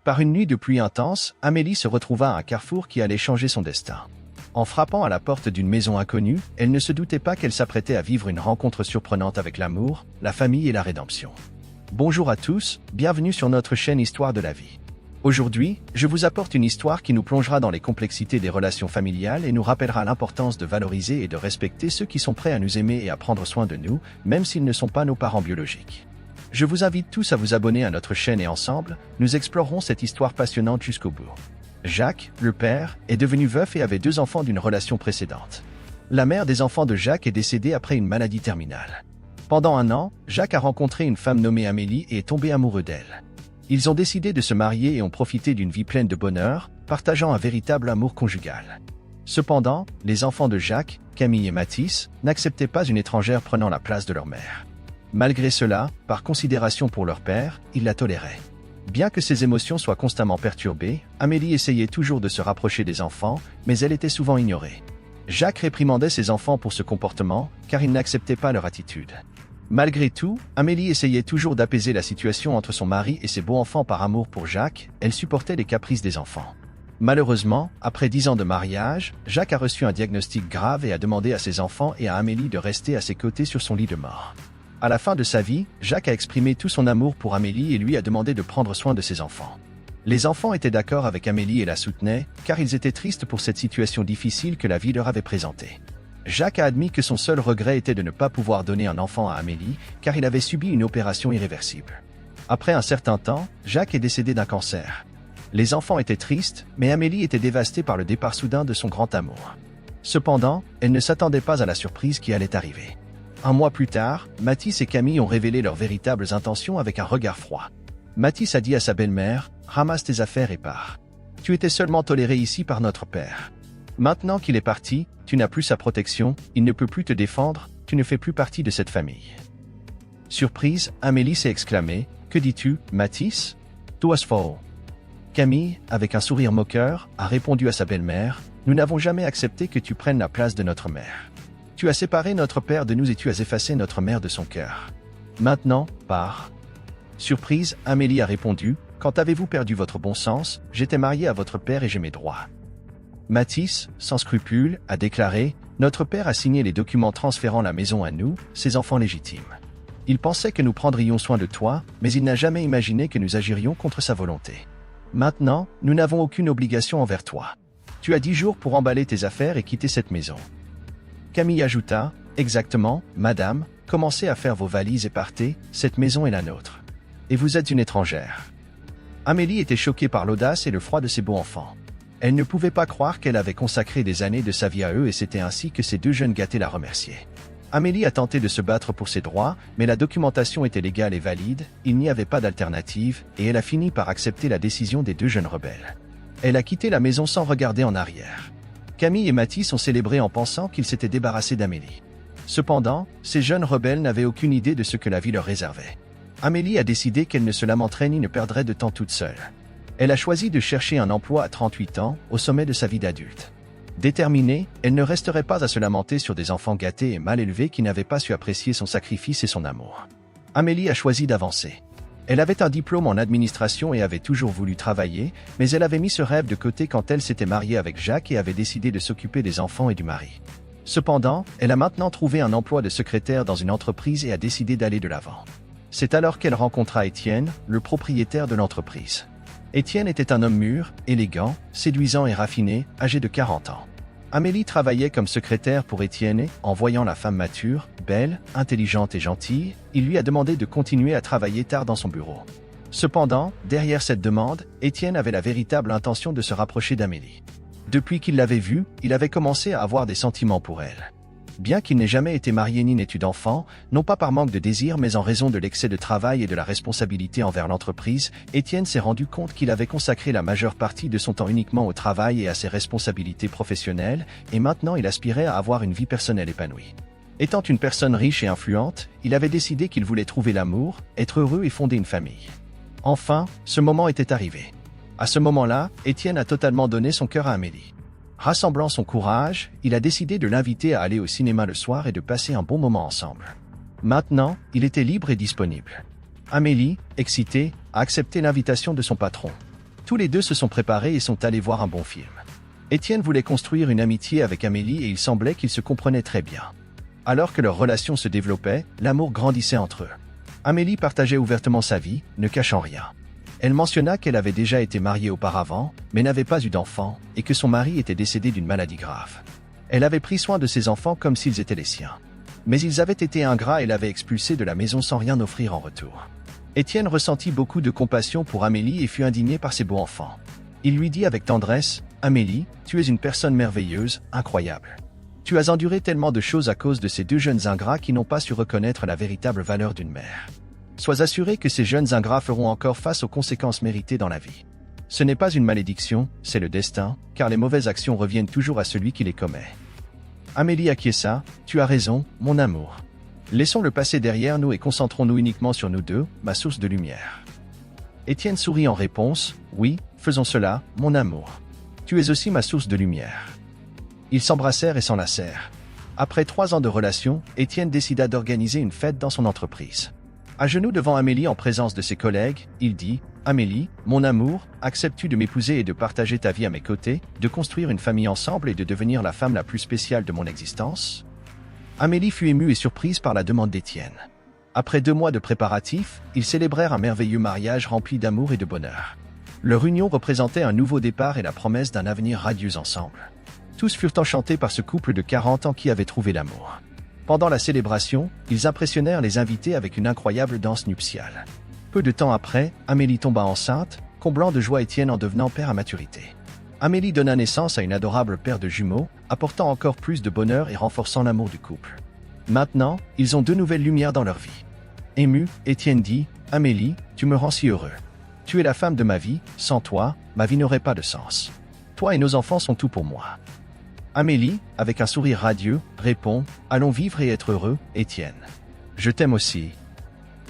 Par une nuit de pluie intense, Amélie se retrouva à un carrefour qui allait changer son destin. En frappant à la porte d'une maison inconnue, elle ne se doutait pas qu'elle s'apprêtait à vivre une rencontre surprenante avec l'amour, la famille et la rédemption. Bonjour à tous, bienvenue sur notre chaîne Histoire de la vie. Aujourd'hui, je vous apporte une histoire qui nous plongera dans les complexités des relations familiales et nous rappellera l'importance de valoriser et de respecter ceux qui sont prêts à nous aimer et à prendre soin de nous, même s'ils ne sont pas nos parents biologiques. Je vous invite tous à vous abonner à notre chaîne et ensemble, nous explorerons cette histoire passionnante jusqu'au bout. Jacques, le père, est devenu veuf et avait 2 enfants d'une relation précédente. La mère des enfants de Jacques est décédée après une maladie terminale. Pendant 1 an, Jacques a rencontré une femme nommée Amélie et est tombé amoureux d'elle. Ils ont décidé de se marier et ont profité d'une vie pleine de bonheur, partageant un véritable amour conjugal. Cependant, les enfants de Jacques, Camille et Mathis, n'acceptaient pas une étrangère prenant la place de leur mère. Malgré cela, par considération pour leur père, ils la toléraient. Bien que ses émotions soient constamment perturbées, Amélie essayait toujours de se rapprocher des enfants, mais elle était souvent ignorée. Jacques réprimandait ses enfants pour ce comportement, car il n'acceptait pas leur attitude. Malgré tout, Amélie essayait toujours d'apaiser la situation entre son mari et ses beaux-enfants par amour pour Jacques, elle supportait les caprices des enfants. Malheureusement, après 10 ans de mariage, Jacques a reçu un diagnostic grave et a demandé à ses enfants et à Amélie de rester à ses côtés sur son lit de mort. À la fin de sa vie, Jacques a exprimé tout son amour pour Amélie et lui a demandé de prendre soin de ses enfants. Les enfants étaient d'accord avec Amélie et la soutenaient, car ils étaient tristes pour cette situation difficile que la vie leur avait présentée. Jacques a admis que son seul regret était de ne pas pouvoir donner un enfant à Amélie, car il avait subi une opération irréversible. Après un certain temps, Jacques est décédé d'un cancer. Les enfants étaient tristes, mais Amélie était dévastée par le départ soudain de son grand amour. Cependant, elle ne s'attendait pas à la surprise qui allait arriver. 1 mois plus tard, Mathis et Camille ont révélé leurs véritables intentions avec un regard froid. Mathis a dit à sa belle-mère, « Ramasse tes affaires et pars. Tu étais seulement toléré ici par notre père. Maintenant qu'il est parti, tu n'as plus sa protection, il ne peut plus te défendre, tu ne fais plus partie de cette famille. » Surprise, Amélie s'est exclamée, « Que dis-tu, Mathis? Toi faux. » Camille, avec un sourire moqueur, a répondu à sa belle-mère, « Nous n'avons jamais accepté que tu prennes la place de notre mère. Tu as séparé notre père de nous et tu as effacé notre mère de son cœur. Maintenant, pars. » Surprise, Amélie a répondu, « Quand avez-vous perdu votre bon sens? J'étais mariée à votre père et j'ai mes droits. » Mathis, sans scrupule, a déclaré, « Notre père a signé les documents transférant la maison à nous, ses enfants légitimes. Il pensait que nous prendrions soin de toi, mais il n'a jamais imaginé que nous agirions contre sa volonté. Maintenant, nous n'avons aucune obligation envers toi. Tu as 10 jours pour emballer tes affaires et quitter cette maison. » Camille ajouta, « Exactement, madame, commencez à faire vos valises et partez, cette maison est la nôtre. Et vous êtes une étrangère. » Amélie était choquée par l'audace et le froid de ses beaux-enfants. Elle ne pouvait pas croire qu'elle avait consacré des années de sa vie à eux et c'était ainsi que ces 2 jeunes gâtés la remerciaient. Amélie a tenté de se battre pour ses droits, mais la documentation était légale et valide, il n'y avait pas d'alternative, et elle a fini par accepter la décision des 2 jeunes rebelles. Elle a quitté la maison sans regarder en arrière. Camille et Mathis ont célébré en pensant qu'ils s'étaient débarrassés d'Amélie. Cependant, ces jeunes rebelles n'avaient aucune idée de ce que la vie leur réservait. Amélie a décidé qu'elle ne se lamenterait ni ne perdrait de temps toute seule. Elle a choisi de chercher un emploi à 38 ans, au sommet de sa vie d'adulte. Déterminée, elle ne resterait pas à se lamenter sur des enfants gâtés et mal élevés qui n'avaient pas su apprécier son sacrifice et son amour. Amélie a choisi d'avancer. Elle avait un diplôme en administration et avait toujours voulu travailler, mais elle avait mis ce rêve de côté quand elle s'était mariée avec Jacques et avait décidé de s'occuper des enfants et du mari. Cependant, elle a maintenant trouvé un emploi de secrétaire dans une entreprise et a décidé d'aller de l'avant. C'est alors qu'elle rencontra Étienne, le propriétaire de l'entreprise. Étienne était un homme mûr, élégant, séduisant et raffiné, âgé de 40 ans. Amélie travaillait comme secrétaire pour Étienne et, en voyant la femme mature, belle, intelligente et gentille, il lui a demandé de continuer à travailler tard dans son bureau. Cependant, derrière cette demande, Étienne avait la véritable intention de se rapprocher d'Amélie. Depuis qu'il l'avait vue, il avait commencé à avoir des sentiments pour elle. Bien qu'il n'ait jamais été marié ni n'ait eu d'enfant, non pas par manque de désir mais en raison de l'excès de travail et de la responsabilité envers l'entreprise, Étienne s'est rendu compte qu'il avait consacré la majeure partie de son temps uniquement au travail et à ses responsabilités professionnelles, et maintenant il aspirait à avoir une vie personnelle épanouie. Étant une personne riche et influente, il avait décidé qu'il voulait trouver l'amour, être heureux et fonder une famille. Enfin, ce moment était arrivé. À ce moment-là, Étienne a totalement donné son cœur à Amélie. Rassemblant son courage, il a décidé de l'inviter à aller au cinéma le soir et de passer un bon moment ensemble. Maintenant, il était libre et disponible. Amélie, excitée, a accepté l'invitation de son patron. Tous les deux se sont préparés et sont allés voir un bon film. Étienne voulait construire une amitié avec Amélie et il semblait qu'ils se comprenaient très bien. Alors que leur relation se développait, l'amour grandissait entre eux. Amélie partageait ouvertement sa vie, ne cachant rien. Elle mentionna qu'elle avait déjà été mariée auparavant, mais n'avait pas eu d'enfant, et que son mari était décédé d'une maladie grave. Elle avait pris soin de ses enfants comme s'ils étaient les siens. Mais ils avaient été ingrats et l'avaient expulsée de la maison sans rien offrir en retour. Étienne ressentit beaucoup de compassion pour Amélie et fut indigné par ses beaux enfants. Il lui dit avec tendresse, « Amélie, tu es une personne merveilleuse, incroyable. Tu as enduré tellement de choses à cause de ces deux jeunes ingrats qui n'ont pas su reconnaître la véritable valeur d'une mère. Sois assurée que ces jeunes ingrats feront encore face aux conséquences méritées dans la vie. Ce n'est pas une malédiction, c'est le destin, car les mauvaises actions reviennent toujours à celui qui les commet. » Amélie acquiesça, « Tu as raison, mon amour. Laissons le passé derrière nous et concentrons-nous uniquement sur nous deux, ma source de lumière. » Étienne sourit en réponse, « Oui, faisons cela, mon amour. Tu es aussi ma source de lumière. » Ils s'embrassèrent et s'enlacèrent. Après 3 ans de relation, Étienne décida d'organiser une fête dans son entreprise. À genoux devant Amélie en présence de ses collègues, il dit « Amélie, mon amour, acceptes-tu de m'épouser et de partager ta vie à mes côtés, de construire une famille ensemble et de devenir la femme la plus spéciale de mon existence ?» Amélie fut émue et surprise par la demande d'Étienne. Après 2 mois de préparatifs, ils célébrèrent un merveilleux mariage rempli d'amour et de bonheur. Leur union représentait un nouveau départ et la promesse d'un avenir radieux ensemble. Tous furent enchantés par ce couple de 40 ans qui avait trouvé l'amour. Pendant la célébration, ils impressionnèrent les invités avec une incroyable danse nuptiale. Peu de temps après, Amélie tomba enceinte, comblant de joie Étienne en devenant père à maturité. Amélie donna naissance à une adorable paire de jumeaux, apportant encore plus de bonheur et renforçant l'amour du couple. Maintenant, ils ont 2 nouvelles lumières dans leur vie. Ému, Étienne dit « Amélie, tu me rends si heureux. Tu es la femme de ma vie, sans toi, ma vie n'aurait pas de sens. Toi et nos enfants sont tout pour moi. » Amélie, avec un sourire radieux, répond « Allons vivre et être heureux, Étienne. Je t'aime aussi. »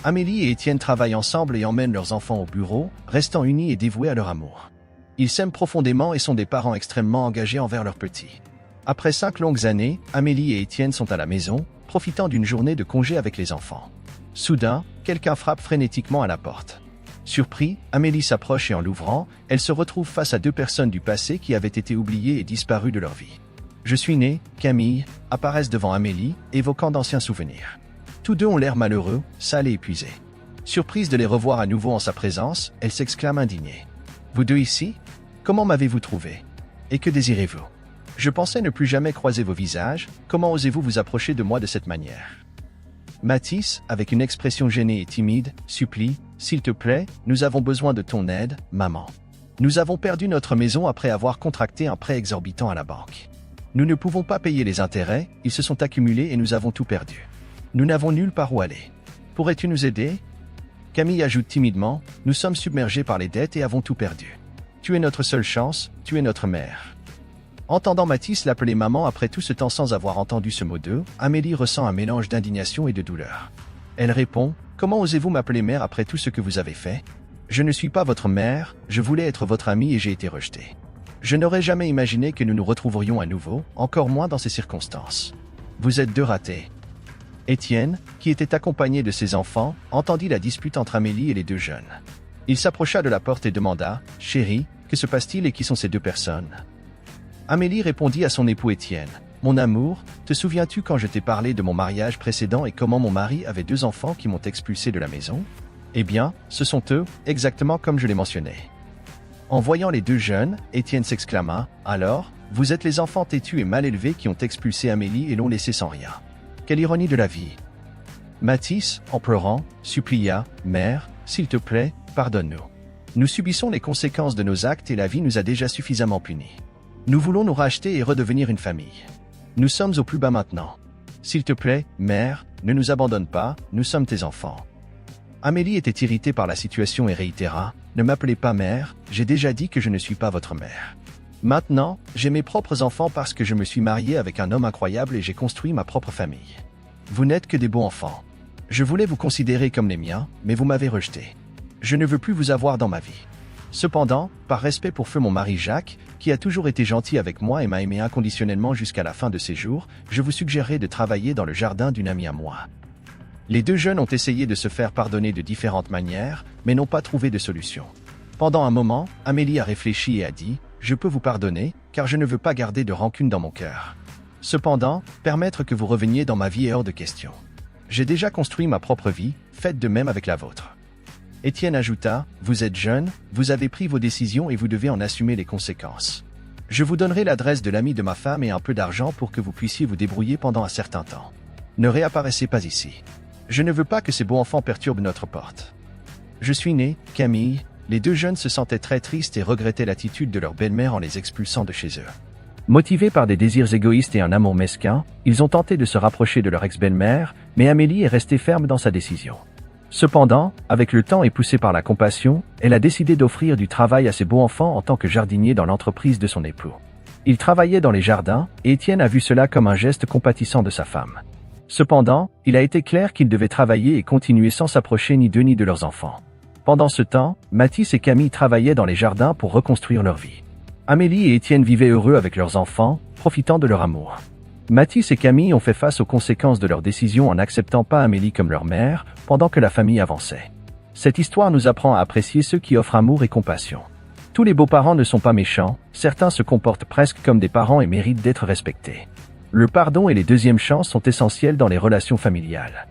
Amélie et Étienne travaillent ensemble et emmènent leurs enfants au bureau, restant unis et dévoués à leur amour. Ils s'aiment profondément et sont des parents extrêmement engagés envers leurs petits. Après 5 longues années, Amélie et Étienne sont à la maison, profitant d'une journée de congé avec les enfants. Soudain, quelqu'un frappe frénétiquement à la porte. Surpris, Amélie s'approche et en l'ouvrant, elle se retrouve face à 2 personnes du passé qui avaient été oubliées et disparues de leur vie. « Je suis né, Camille » apparaissent devant Amélie, évoquant d'anciens souvenirs. Tous 2 ont l'air malheureux, sales et épuisés. Surprise de les revoir à nouveau en sa présence, elle s'exclame indignée. « Vous 2 ici? Comment m'avez-vous trouvé? Et que désirez-vous? Je pensais ne plus jamais croiser vos visages, comment osez-vous vous approcher de moi de cette manière ?» Mathis, avec une expression gênée et timide, supplie « S'il te plaît, nous avons besoin de ton aide, maman. Nous avons perdu notre maison après avoir contracté un prêt exorbitant à la banque. Nous ne pouvons pas payer les intérêts, ils se sont accumulés et nous avons tout perdu. Nous n'avons nulle part où aller. Pourrais-tu nous aider ?» Camille ajoute timidement « Nous sommes submergés par les dettes et avons tout perdu. Tu es notre seule chance, tu es notre mère. » Entendant Mathis l'appeler maman après tout ce temps sans avoir entendu ce mot d'eux, Amélie ressent un mélange d'indignation et de douleur. Elle répond « Comment osez-vous m'appeler mère après tout ce que vous avez fait? Je ne suis pas votre mère, je voulais être votre amie et j'ai été rejetée. Je n'aurais jamais imaginé que nous nous retrouverions à nouveau, encore moins dans ces circonstances. Vous êtes 2 ratés. » Étienne, qui était accompagné de ses enfants, entendit la dispute entre Amélie et les 2 jeunes. Il s'approcha de la porte et demanda « Chérie, que se passe-t-il et qui sont ces 2 personnes ?» Amélie répondit à son époux Étienne « Mon amour, te souviens-tu quand je t'ai parlé de mon mariage précédent et comment mon mari avait 2 enfants qui m'ont expulsé de la maison? Eh bien, ce sont eux, exactement comme je les mentionnais. » En voyant les 2 jeunes, Étienne s'exclama « Alors, vous êtes les enfants têtus et mal élevés qui ont expulsé Amélie et l'ont laissée sans rien. Quelle ironie de la vie. » Mathis, en pleurant, supplia « Mère, s'il te plaît, pardonne-nous. Nous subissons les conséquences de nos actes et la vie nous a déjà suffisamment punis. Nous voulons nous racheter et redevenir une famille. Nous sommes au plus bas maintenant. S'il te plaît, mère, ne nous abandonne pas, nous sommes tes enfants. » Amélie était irritée par la situation et réitéra « Ne m'appelez pas mère, j'ai déjà dit que je ne suis pas votre mère. Maintenant, j'ai mes propres enfants parce que je me suis mariée avec un homme incroyable et j'ai construit ma propre famille. Vous n'êtes que des beaux enfants. Je voulais vous considérer comme les miens, mais vous m'avez rejeté. Je ne veux plus vous avoir dans ma vie. Cependant, par respect pour feu mon mari Jacques, qui a toujours été gentil avec moi et m'a aimé inconditionnellement jusqu'à la fin de ses jours, je vous suggérerais de travailler dans le jardin d'une amie à moi. » Les 2 jeunes ont essayé de se faire pardonner de différentes manières, mais n'ont pas trouvé de solution. Pendant un moment, Amélie a réfléchi et a dit « Je peux vous pardonner, car je ne veux pas garder de rancune dans mon cœur. Cependant, permettre que vous reveniez dans ma vie est hors de question. J'ai déjà construit ma propre vie, faites de même avec la vôtre. » Étienne ajouta « Vous êtes jeune, vous avez pris vos décisions et vous devez en assumer les conséquences. Je vous donnerai l'adresse de l'ami de ma femme et un peu d'argent pour que vous puissiez vous débrouiller pendant un certain temps. Ne réapparaissez pas ici. Je ne veux pas que ces beaux enfants perturbent notre porte. » Je suis né, Camille. Les deux jeunes se sentaient très tristes et regrettaient l'attitude de leur belle-mère en les expulsant de chez eux. Motivés par des désirs égoïstes et un amour mesquin, ils ont tenté de se rapprocher de leur ex-belle-mère, mais Amélie est restée ferme dans sa décision. Cependant, avec le temps et poussée par la compassion, elle a décidé d'offrir du travail à ses beaux enfants en tant que jardinier dans l'entreprise de son époux. Il travaillait dans les jardins, et Étienne a vu cela comme un geste compatissant de sa femme. Cependant, il a été clair qu'ils devaient travailler et continuer sans s'approcher ni d'eux ni de leurs enfants. Pendant ce temps, Mathis et Camille travaillaient dans les jardins pour reconstruire leur vie. Amélie et Étienne vivaient heureux avec leurs enfants, profitant de leur amour. Mathis et Camille ont fait face aux conséquences de leurs décisions en n'acceptant pas Amélie comme leur mère, pendant que la famille avançait. Cette histoire nous apprend à apprécier ceux qui offrent amour et compassion. Tous les beaux-parents ne sont pas méchants, certains se comportent presque comme des parents et méritent d'être respectés. Le pardon et les deuxièmes chances sont essentiels dans les relations familiales.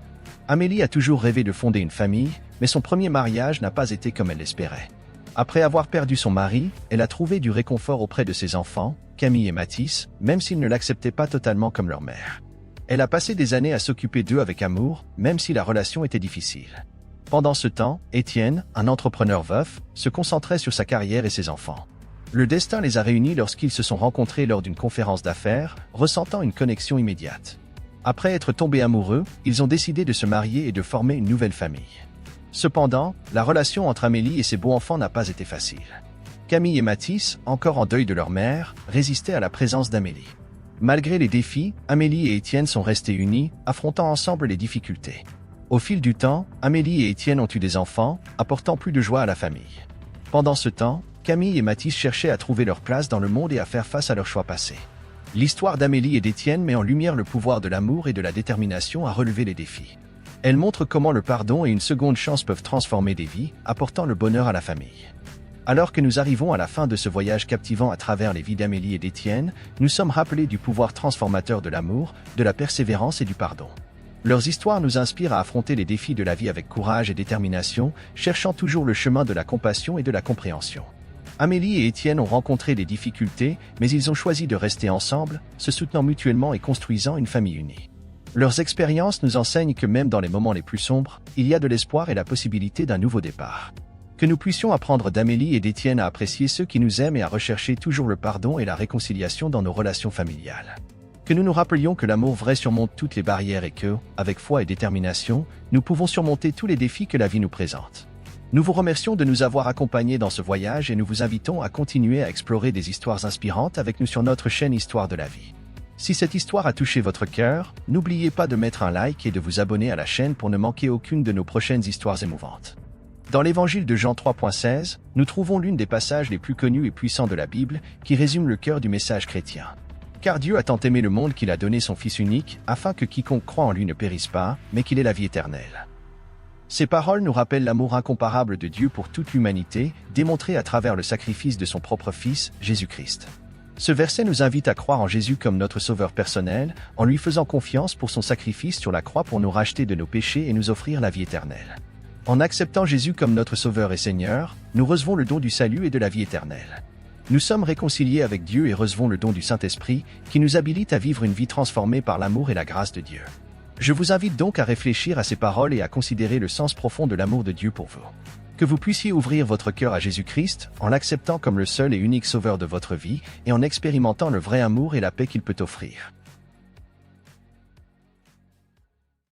Amélie a toujours rêvé de fonder une famille, mais son premier mariage n'a pas été comme elle l'espérait. Après avoir perdu son mari, elle a trouvé du réconfort auprès de ses enfants, Camille et Mathis, même s'ils ne l'acceptaient pas totalement comme leur mère. Elle a passé des années à s'occuper d'eux avec amour, même si la relation était difficile. Pendant ce temps, Étienne, un entrepreneur veuf, se concentrait sur sa carrière et ses enfants. Le destin les a réunis lorsqu'ils se sont rencontrés lors d'une conférence d'affaires, ressentant une connexion immédiate. Après être tombés amoureux, ils ont décidé de se marier et de former une nouvelle famille. Cependant, la relation entre Amélie et ses beaux-enfants n'a pas été facile. Camille et Mathis, encore en deuil de leur mère, résistaient à la présence d'Amélie. Malgré les défis, Amélie et Étienne sont restés unis, affrontant ensemble les difficultés. Au fil du temps, Amélie et Étienne ont eu des enfants, apportant plus de joie à la famille. Pendant ce temps, Camille et Mathis cherchaient à trouver leur place dans le monde et à faire face à leurs choix passés. L'histoire d'Amélie et d'Étienne met en lumière le pouvoir de l'amour et de la détermination à relever les défis. Elle montre comment le pardon et une seconde chance peuvent transformer des vies, apportant le bonheur à la famille. Alors que nous arrivons à la fin de ce voyage captivant à travers les vies d'Amélie et d'Étienne, nous sommes rappelés du pouvoir transformateur de l'amour, de la persévérance et du pardon. Leurs histoires nous inspirent à affronter les défis de la vie avec courage et détermination, cherchant toujours le chemin de la compassion et de la compréhension. Amélie et Étienne ont rencontré des difficultés, mais ils ont choisi de rester ensemble, se soutenant mutuellement et construisant une famille unie. Leurs expériences nous enseignent que même dans les moments les plus sombres, il y a de l'espoir et la possibilité d'un nouveau départ. Que nous puissions apprendre d'Amélie et d'Étienne à apprécier ceux qui nous aiment et à rechercher toujours le pardon et la réconciliation dans nos relations familiales. Que nous nous rappelions que l'amour vrai surmonte toutes les barrières et que, avec foi et détermination, nous pouvons surmonter tous les défis que la vie nous présente. Nous vous remercions de nous avoir accompagnés dans ce voyage et nous vous invitons à continuer à explorer des histoires inspirantes avec nous sur notre chaîne Histoire de la vie. Si cette histoire a touché votre cœur, n'oubliez pas de mettre un like et de vous abonner à la chaîne pour ne manquer aucune de nos prochaines histoires émouvantes. Dans l'Évangile de Jean 3.16, nous trouvons l'une des passages les plus connus et puissants de la Bible qui résume le cœur du message chrétien. Car Dieu a tant aimé le monde qu'il a donné son Fils unique, afin que quiconque croit en lui ne périsse pas, mais qu'il ait la vie éternelle. Ces paroles nous rappellent l'amour incomparable de Dieu pour toute l'humanité, démontré à travers le sacrifice de son propre Fils, Jésus-Christ. Ce verset nous invite à croire en Jésus comme notre sauveur personnel, en lui faisant confiance pour son sacrifice sur la croix pour nous racheter de nos péchés et nous offrir la vie éternelle. En acceptant Jésus comme notre sauveur et Seigneur, nous recevons le don du salut et de la vie éternelle. Nous sommes réconciliés avec Dieu et recevons le don du Saint-Esprit, qui nous habilite à vivre une vie transformée par l'amour et la grâce de Dieu. Je vous invite donc à réfléchir à ces paroles et à considérer le sens profond de l'amour de Dieu pour vous. Que vous puissiez ouvrir votre cœur à Jésus-Christ, en l'acceptant comme le seul et unique sauveur de votre vie, et en expérimentant le vrai amour et la paix qu'il peut offrir.